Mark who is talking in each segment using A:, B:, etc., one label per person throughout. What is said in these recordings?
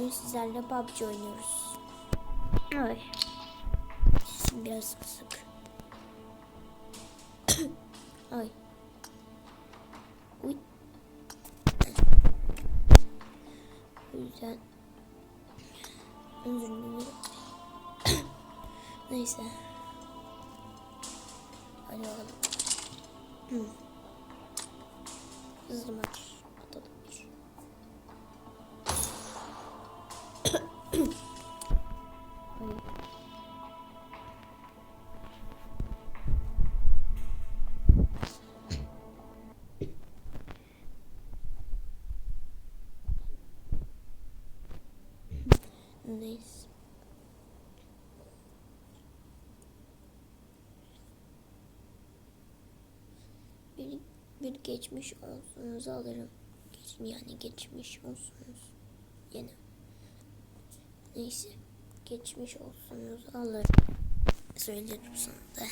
A: Bugün sizlerle PUBG oynuyoruz. Ay. Sesim biraz kısık. Ay. Uy. O yüzden özür dilerim. Neyse. Hadi bakalım. Hızlı maç atalım bir. Neyse. Bir geçmiş olsunuzu alırım. Yani geçmiş olsunuz. Yine. Neyse. Geçmiş olsunuzu alırım. Söylerim sana da.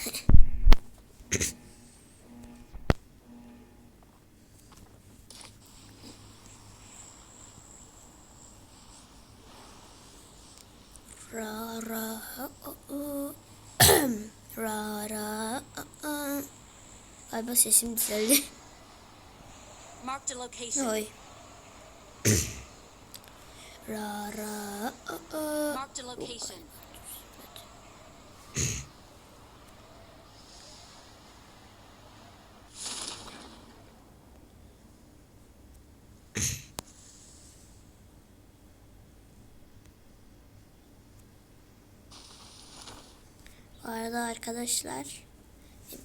A: Ra ra ra ra galiba sesim düzeldi.
B: Marked a location.
A: Oy. Ra ra
B: Marked a location.
A: Bu arada arkadaşlar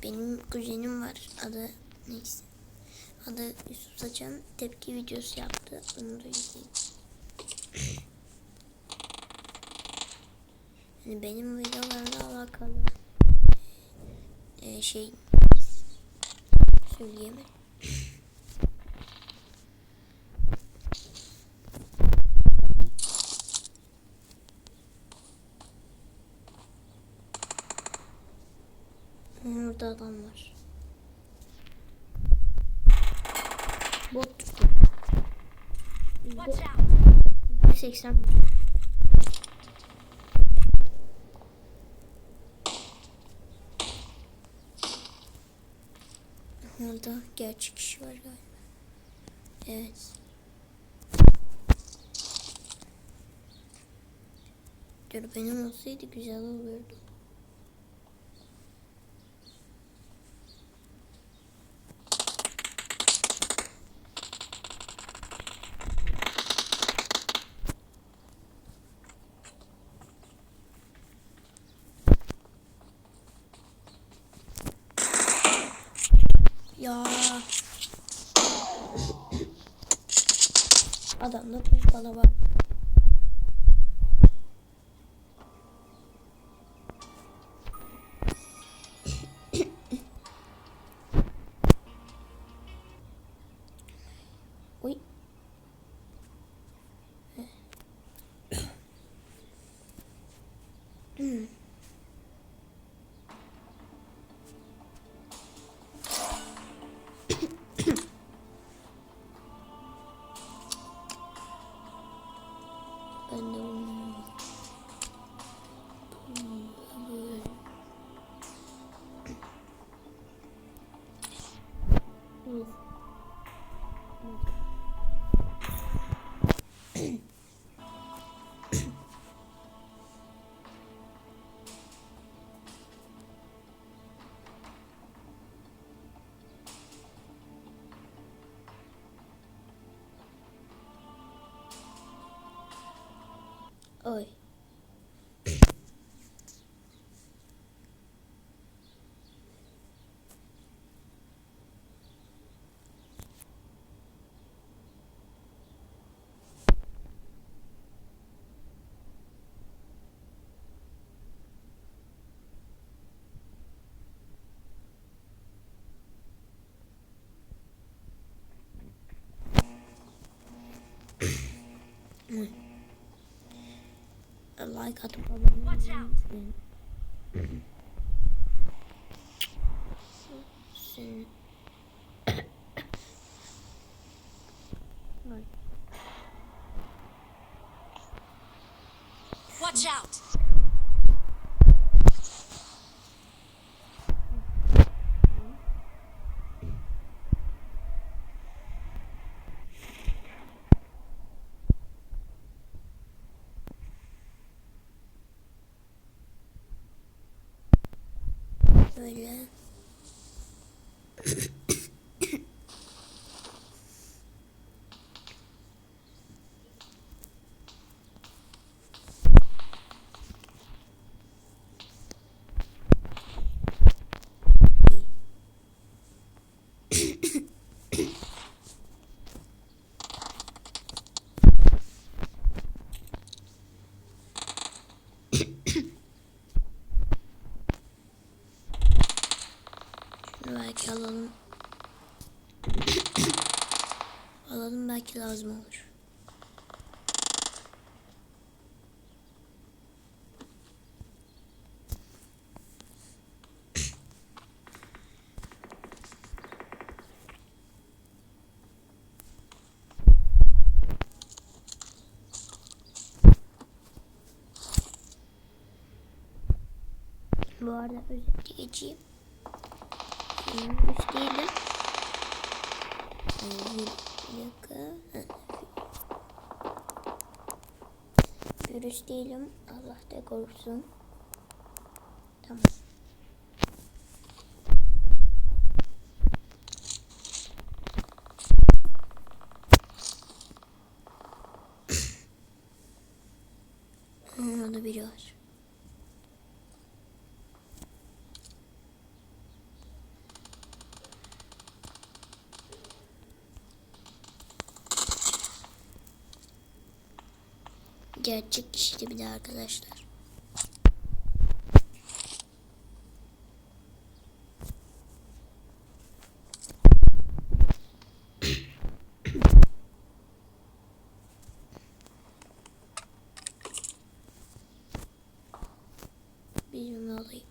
A: benim kuzenim var, adı neyse, adı Yusuf Saçan, tepki videosu yaptı, onu da izleyin. Yani benim videolarla alakalı şey söyleyemem. Orada adam var. Bot tuttu.
B: Watch out.
A: 80. Orada gerçek kişi var galiba. Evet. Benim olsaydı güzel olurdu. Ya. Adamda pompalı var. Oy. Ben de oy. Like atıp abone
B: Watch out.
A: Sen. Ay.
B: Watch out!
A: Böyle. Şunu belki alalım. Alalım, belki lazım olur. Bu arada özetle geçeyim. Virüs değilim. Virüs değilim. Allah da korusun. Tamam. Orada biri var. Gerçek kişiydi bir de arkadaşlar. Bir onu alayım.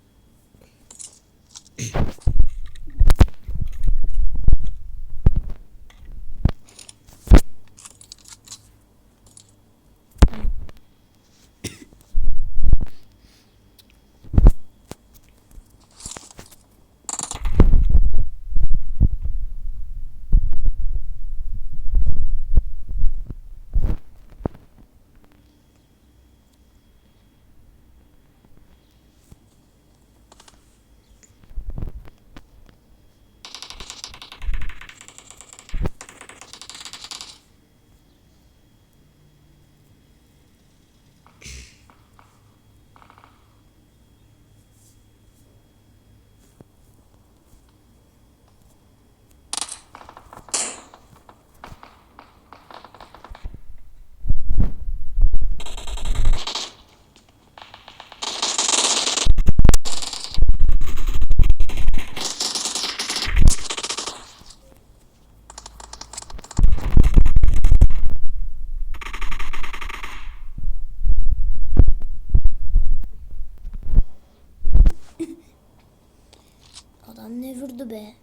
A: Adam ne vurdu be?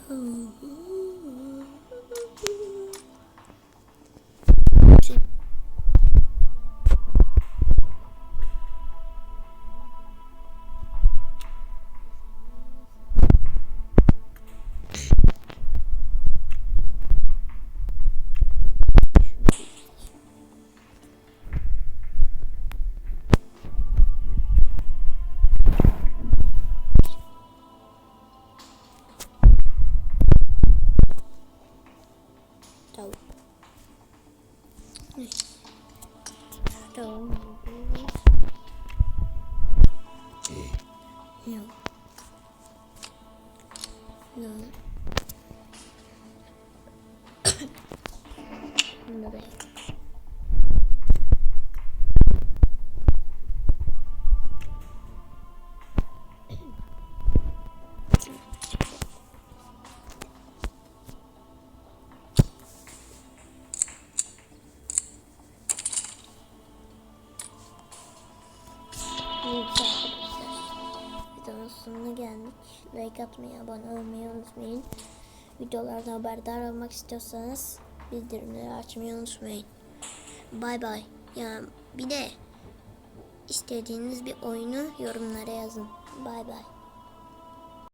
A: Tamam. Tamam. Yok. Yok. Bunu da yok. Neyse arkadaşlar. Videonun sonuna geldik. Like atmayı, abone olmayı unutmayın. Videolardan haberdar olmak istiyorsanız bildirimleri açmayı unutmayın. Bay bay. Ya bir de istediğiniz bir oyunu yorumlara yazın. Bay bay.